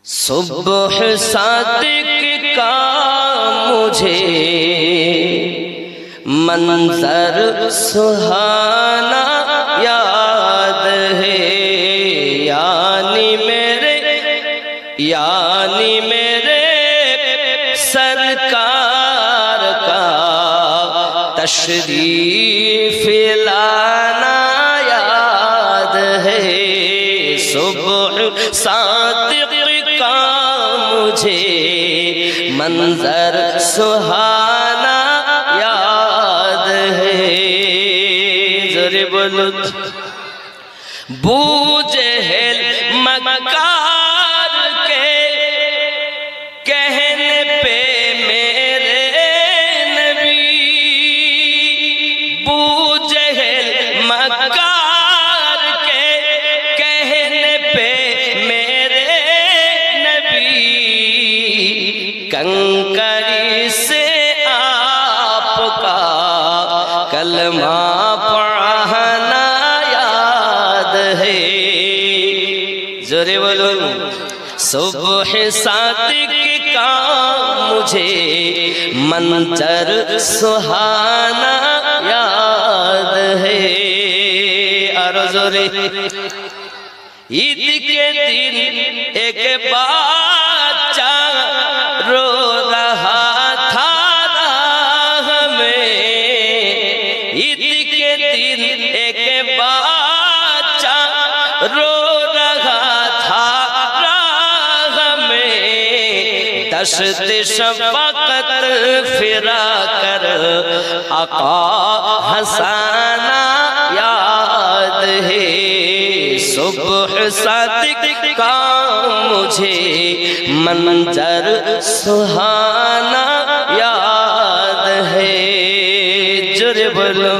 صبح صادق کا مجھے منظر سہانا یاد ہے، یعنی میرے سرکار کا تشریف لانا یاد ہے۔ صبح صادق کا مجھے منظر سہانا یاد ہے۔ ذرا بولو بو جہل مکار کے کہنے پہ میرے نبی، بو جہل مکار کے کہنے پہ میرے نبی، کنکری سے آپ کا کلمہ پڑھنا یاد ہے۔ ذرا بولو صبح صادق کا مجھے منظر سہانا یاد ہے۔ اور ذرا عید کے دن ایک بچہ رو رہا تھا راہ میں، عید کے دن ایک بچہ رو رہا تھا راہ میں، دشت شفقت پھرا کر آقا ہنسانا یاد ہے۔ صبح صادق کا مجھے منظر سہانا یاد ہے۔ جرے بولو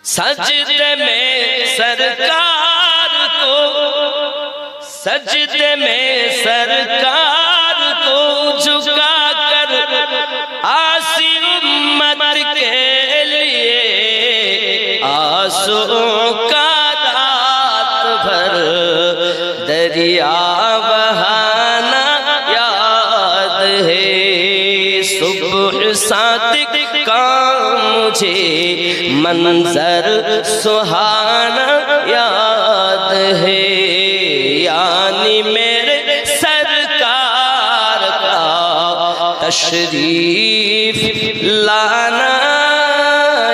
سجدے میں سرکار کو، سجدے میں سرکار کو جھکا کر آسی امت کے لیے آنسوؤں کا رات بھر دریا بہانا یاد ہے۔ صبح صادق کا مجھے منظر سہانا یاد ہے، یعنی میرے سرکار کا تشریف لانا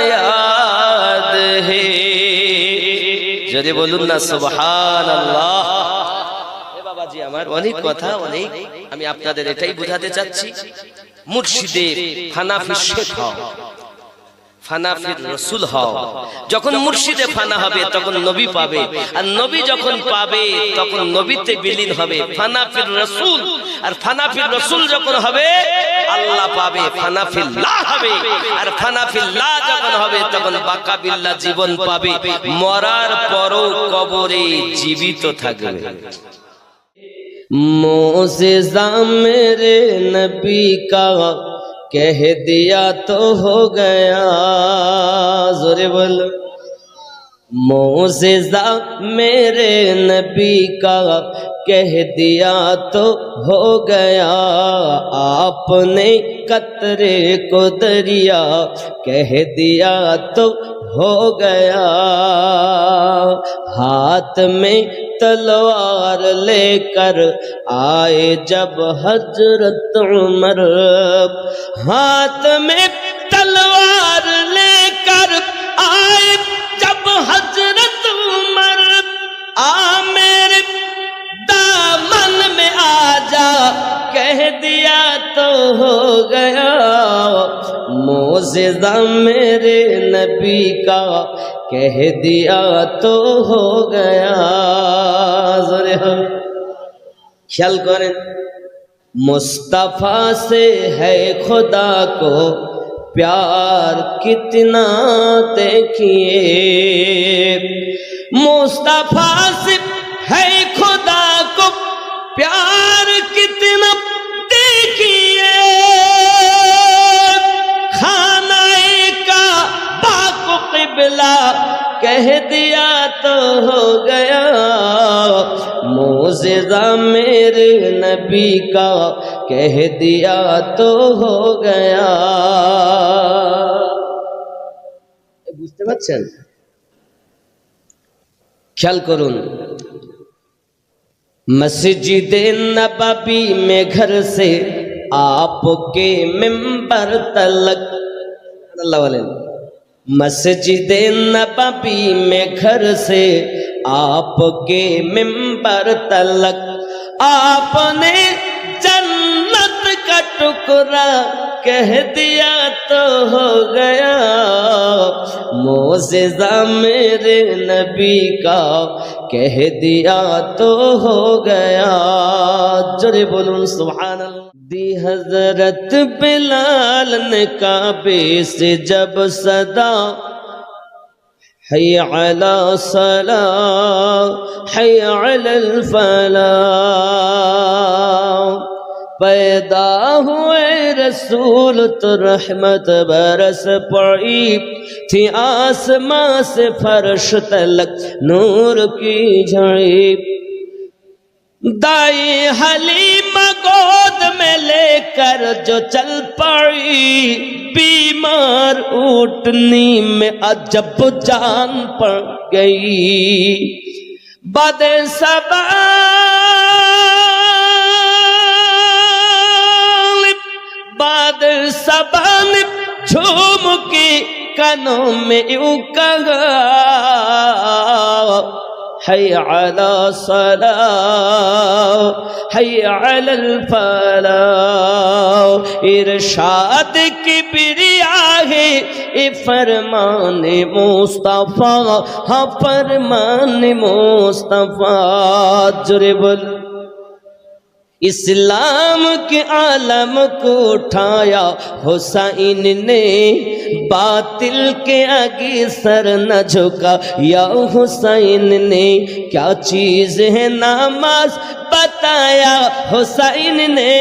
یاد ہے۔ যদি বলুন না সুবহানাল্লাহ। এ বাবাজি আমার অনেক কথা, অনেক আমি আপনাদের এটাই বোঝাতে চাচ্ছি, মুর্শিদে হানাফি শেখ হও, ফানাফির রসুল হও। যখন মুর্শিদে ফানা হবে তখন নবী পাবে, আর নবী যখন পাবে তখন নবীতে বিলীন হবে। ফানাফির রসুল আর ফানাফির রসুল যখন হবে আল্লাহ পাবে, ফানাফিল্লাহ হবে। আর ফানাফিল্লাহ যখন হবে তখন বাকা বিল্লাহ জীবন পাবে, মরার পরও কবরে জীবিত থাকবে। موجزہ میرے نبی کا کہہ دیا تو ہو گیا، ذرا بولو موجزہ میرے نبی کا کہہ دیا تو ہو گیا، آپ نے قطرے کو دریا کہہ دیا تو ہو گیا، ہاتھ میں تلوار لے کر آئے جب حضرت عمر، ہاتھ میں تلوار لے کر آئے جب حضرت عمر، آ میرے دامن میں آ جا کہہ دیا تو ہو گیا، معجزہ میرے نبی کا کہہ دیا تو ہو گیا۔ ذرا خیال کریں مصطفیٰ سے ہے خدا کو پیار کتنا دیکھیے، مصطفیٰ سے ہے خدا کو پیار کتنا دیکھیے، خانہ کعبہ کو قبلہ کہہ دیا تو ہو گیا، معجزہ میرے نبی کا کہہ دیا تو ہو گیا۔ বুঝতে পারছেন? খেয়াল করুন, مسجد نبوی میں گھر سے آپ کے ممبر تلک، اللہ والے، مسجد نبوی میں گھر سے آپ کے ممبر تلک آپ نے جنت کا ٹکڑا کہہ دیا تو ہو گیا۔ معجزہ میرے نبی کا کہہ دیا تو ہو گیا۔ جرے بولوں سبحان اللہ۔ دی حضرت بلال نے کعبے سے جب صدا حی علی الصلاۃ حی علی الفلاح پیدا ہوئے رسول تو رحمت برس پڑی تھی آسماں سے فرش تلک نور کی جھڑی۔ دائی حلیمہ گود میں لے کر جو چل پڑی بیمار اٹھنی میں عجب جان پڑ گئی۔ باد صبا نے جھوم کے کانوں میں یوں کہا حی علی الصلاۃ حی علی الفلاح۔ ارشاد کبریا ہے اے فرمان مصطفیٰ، ہاں فرمان مصطفیٰ۔ جرے بول، اسلام کے عالم کو اٹھایا حسین نے، باطل کے آگے سر نہ جھکا یا حسین نے۔ کیا چیز ہے نماز بتایا حسین نے،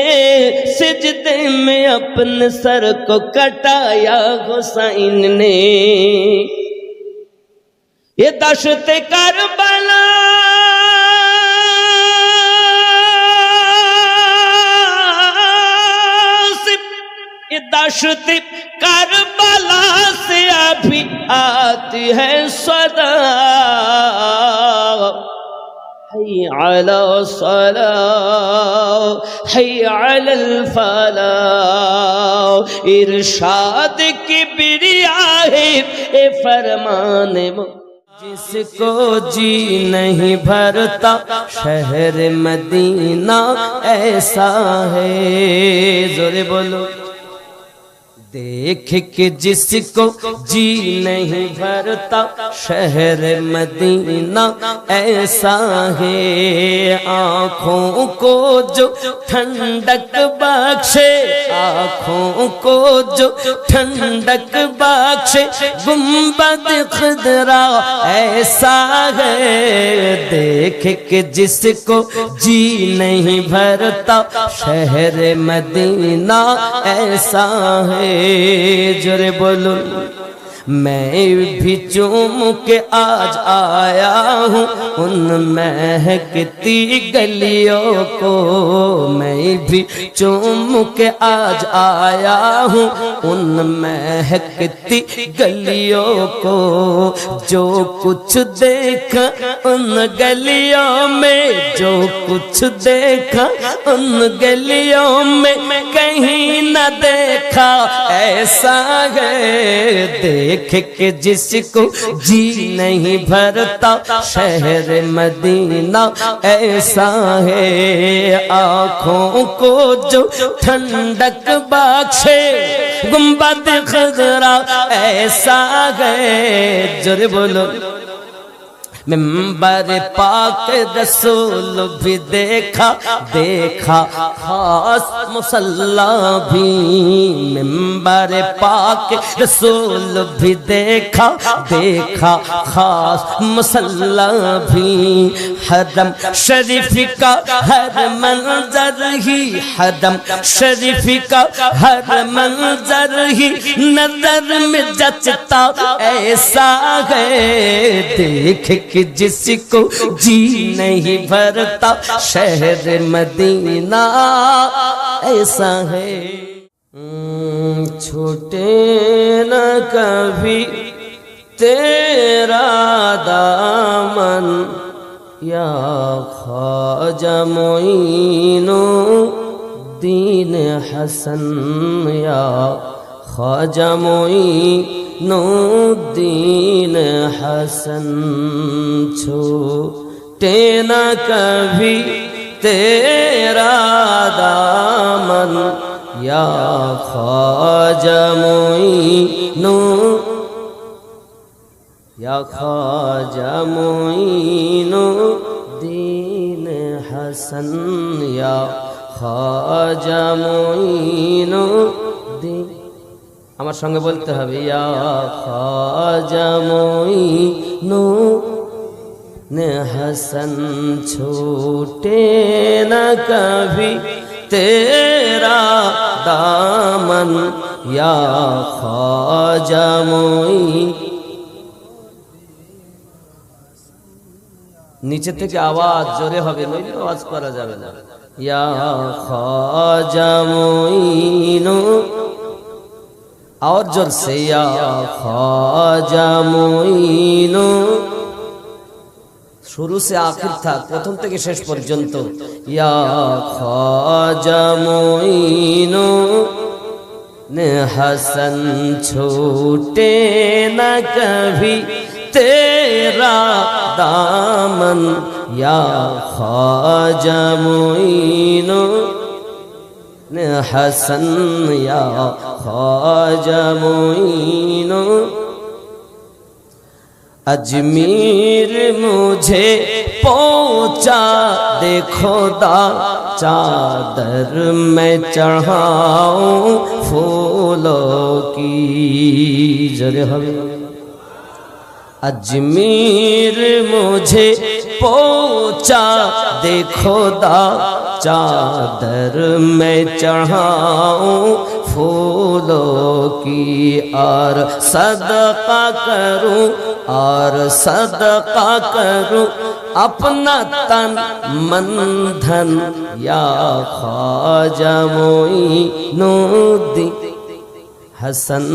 سجدے میں اپنے سر کو کٹایا حسین نے۔ یہ دشت کربلا دشت کربلا سے ابھی آتی ہے صدا حی علی الصلاۃ حی علی الفلاح۔ ارشاد کبریا ہے اے فرمان جس کو جی نہیں بھرتا شہر مدینہ ایسا ہے۔ زورے بولو، دیکھ کے جس کو جی نہیں بھرتا شہر مدینہ ایسا ہے۔ آنکھوں کو جو ٹھنڈک بخشے، آنکھوں کو جو ٹھنڈک بخشے، گنبد خضرا ایسا ہے۔ دیکھ کے جس کو جی نہیں بھرتا شہر مدینہ ایسا ہے۔ جرے بولو، میں بھی چوم کے آج آیا ہوں ان مہکتی گلیوں کو، میں بھی چوم کے آج آیا ہوں ان مہکتی گلیوں کو۔ جو کچھ دیکھا ان گلیوں میں، جو کچھ دیکھا ان گلیوں میں، کہیں نہ دیکھا ایسا ہے۔ دیکھ کے جس کو جی نہیں بھرتا شہر مدینہ ایسا ہے۔ آنکھوں کو جو ٹھنڈک بخشے، گنبد خضرا ایسا ہے۔ جرے بولو، ممبر پاک رسول بھی دیکھا، دیکھا خاص مصلی بھی۔ ممبر پاک رسول بھی دیکھا، دیکھا خاص مصلی بھی۔ حرم شریف کا ہر منظر ہی، حرم شریف کا ہر منظر ہی نظر میں جچتا ایسا ہے۔ دیکھ کہ جس کو جی نہیں بھرتا شہر مدینہ ایسا ہے۔ چھوٹے نہ کبھی تیرا دامن یا خواجہ معین الدین حسن، یا خواجہ معین الدین حسن، چھوٹے نہ کبھی تیرا دامن یا خواجہ معین، یا خواجہ معین الدین حسن، یا خواجہ معین الدین، আমার সঙ্গে বলতে হবে ইয়া খাজা মুঈন হাসান, ছুটে না কভি তেরা দামন ইয়া খাজা মুঈন। নিচে থেকে আওয়াজ জোরে হবে, নইলে আওয়াজ করা যাবে না। ইয়া খাজা মুঈন, اور جور سے یا خواجہ معین، শুরু সে আখির থাক, প্রথম থেকে শেষ পর্যন্ত ইয়া খাজা মুঈন হাসান, ছুটে না কভি তেরা দামন ইয়া খাজা মুঈন حسن، یا خواجہ معین۔ اجمیر مجھے پہنچا دے خدا، چادر میں چڑھاؤں پھولوں کی، جرے ہوئے اجمیر مجھے پہنچا دے خدا، چادر میں چڑھاؤں پھولوں کی، اور صدقہ کروں، اور صدقہ کروں اپنا تن من دھن، یا خواجہ معین الدین حسن،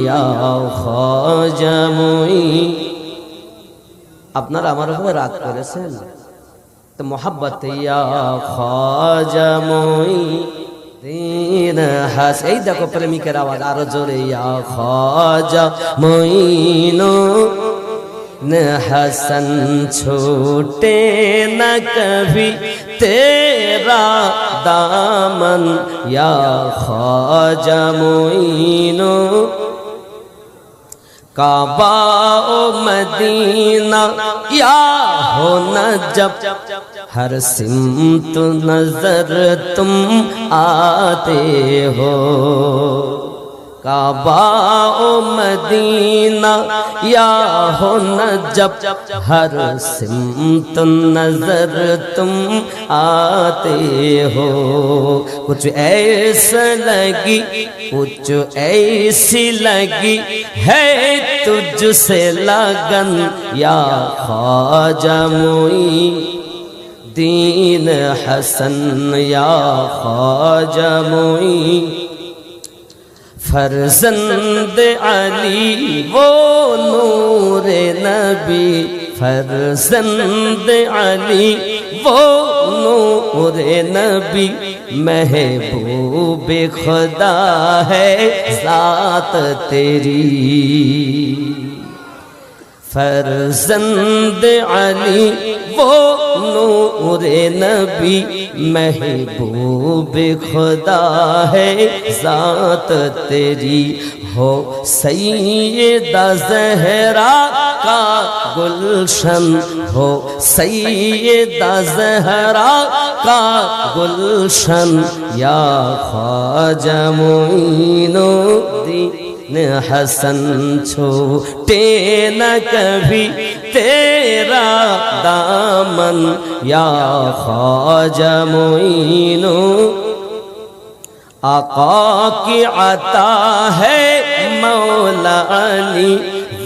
یا خواجہ معین۔ আপনারা আমার উপরে রাগ করেছেন তো মোহাব্বত ইয়া খাজা মুঈন হাসান, এই দেখো প্রেমিকের আওয়াজ আরো জোরে, ইয়া খাজা মুঈন হাসান, ছুটে না কভি তেরা দামন ইয়া খাজা মুঈন। کعبہ و مدینہ یا ہو نجب، ہر سمت نظر تم آتے ہو، کعبہ و مدینہ یا ہو نجب، ہر سمت نظر تم آتے ہو، کچھ ایسا لگی، کچھ ایسی لگی ہے تجھ سے لگن، یا خواجہ معین حسن، یا خواجہ معین۔ فرزند علی وہ نور نبی، فرزند علی وہ نور نبی، محبوب خدا ہے ذات تیری، فرزند علی وہ نور نبی، محبوب خدا ہے ذات تیری، ہو سیدہ زہرا کا گلشن، ہو سیدہ زہرا کا گلشن، یا خواجہ معین الدین حسن، چھوٹے نہ کبھی تیرا دامن، یا خواجہ معین۔ آقا کی عطا ہے مولا علی،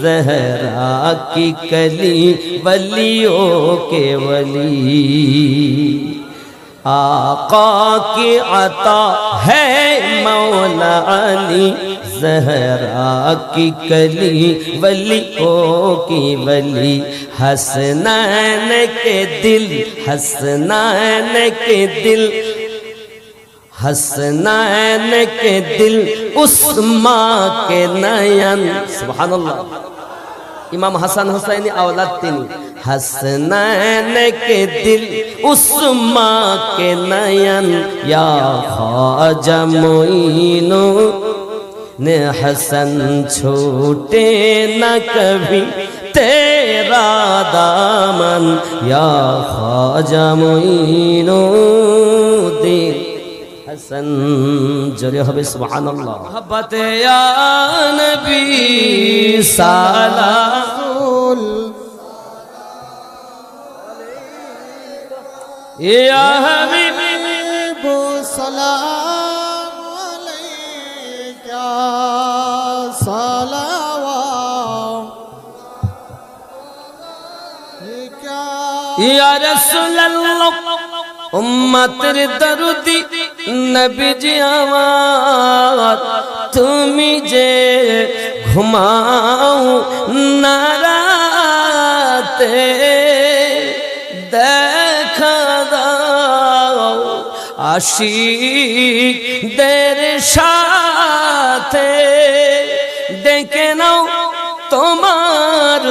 زہرا کی کلی ولیوں کے ولی آقا کی عطا ہے مولا علی زہرا کی کلی ولیوں کی ولی حسنین کے دل حسنین کے دل حسنین کے دل اس ماں کے نین سبحان اللہ امام حسن حسینی اولاد تینی حسنین کے دل اس ماں کے نین یا خواجہ معینو نے حسن چھوٹے نہ کبھی تیرا دامن یا خواجہ معینو دین حسن جرے ہوئے سبحان اللہ محبت یا نبی سلام یا حبیب سلام علیکہ صلوات یا رسول اللہ امت درودی نبی جی آواز تمہیں جے گھماؤں ناراتے دیکھا داؤ عاشق دیر شاتے دیکھے نو تمہار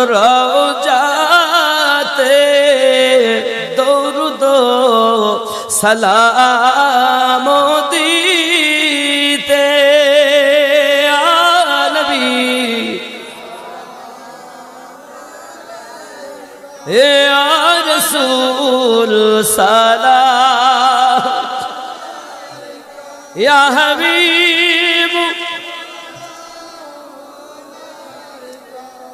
رو جاتے سلام دیتے یا نبی یا رسول سلام یا حبیب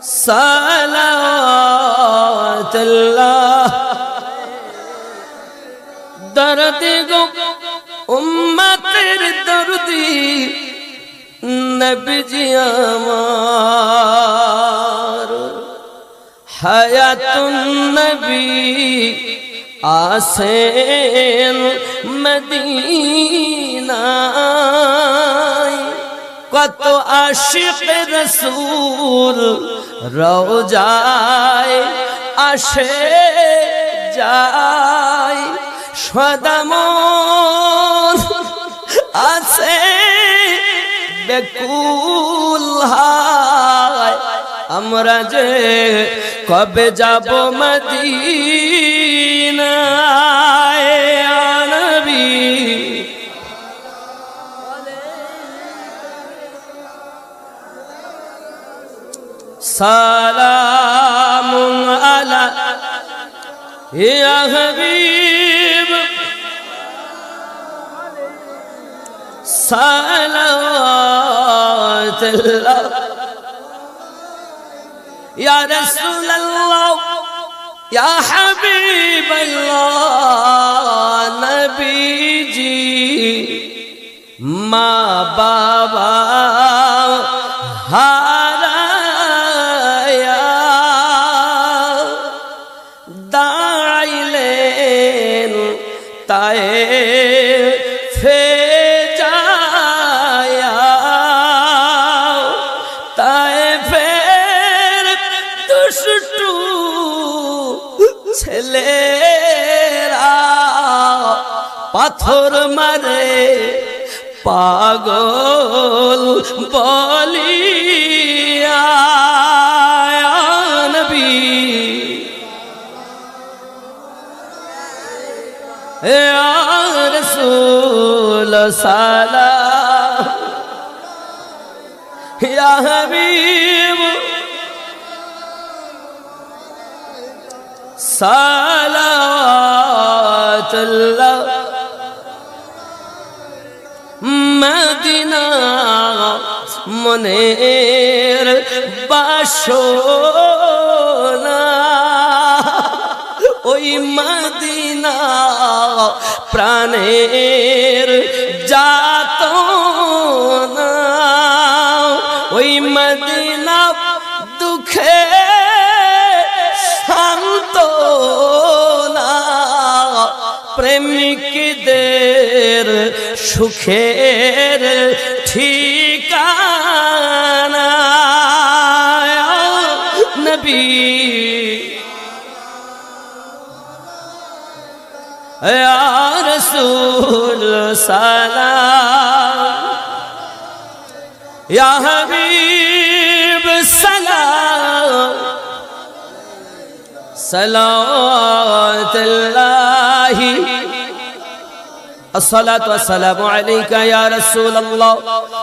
صلوات اللہ درد گو امت دردی نبی جی آمار حیات النبی آسین مدینہ قط عاشق رسول رو جائے عاشق جائے شدمون আছে বেকুল হায় আমরা যে কবে যাব মদিনায় ইয়া নবী সালামুন আলা ইয়া হাবিব صلوات اللہ یا رسول اللہ یا حبیب اللہ نبی جی ماں بابا ہارایا داعی لین طائف ছেলেরা পাথর মারে পাগল বলিয়া নবী ইয়া রাসূল সালাম ইয়া হাবিব صلوات اللہ مدینہ منیر باشونا ওই মদিনা প্রাণের যাতনা ওই মদিনা প্রেমিকদের সুখের ঠিকানা নবী ইয়া রাসূল সালাম ইয়া হাবিব সালাম সালাতুল্লাহি الصلاة والسلام عليك يا رسول الله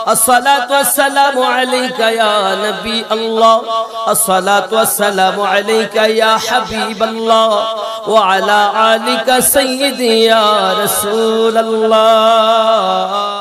الصلاة والسلام عليك يا نبي الله الصلاة والسلام عليك يا حبيب الله وعلى آلك سيدي يا رسول الله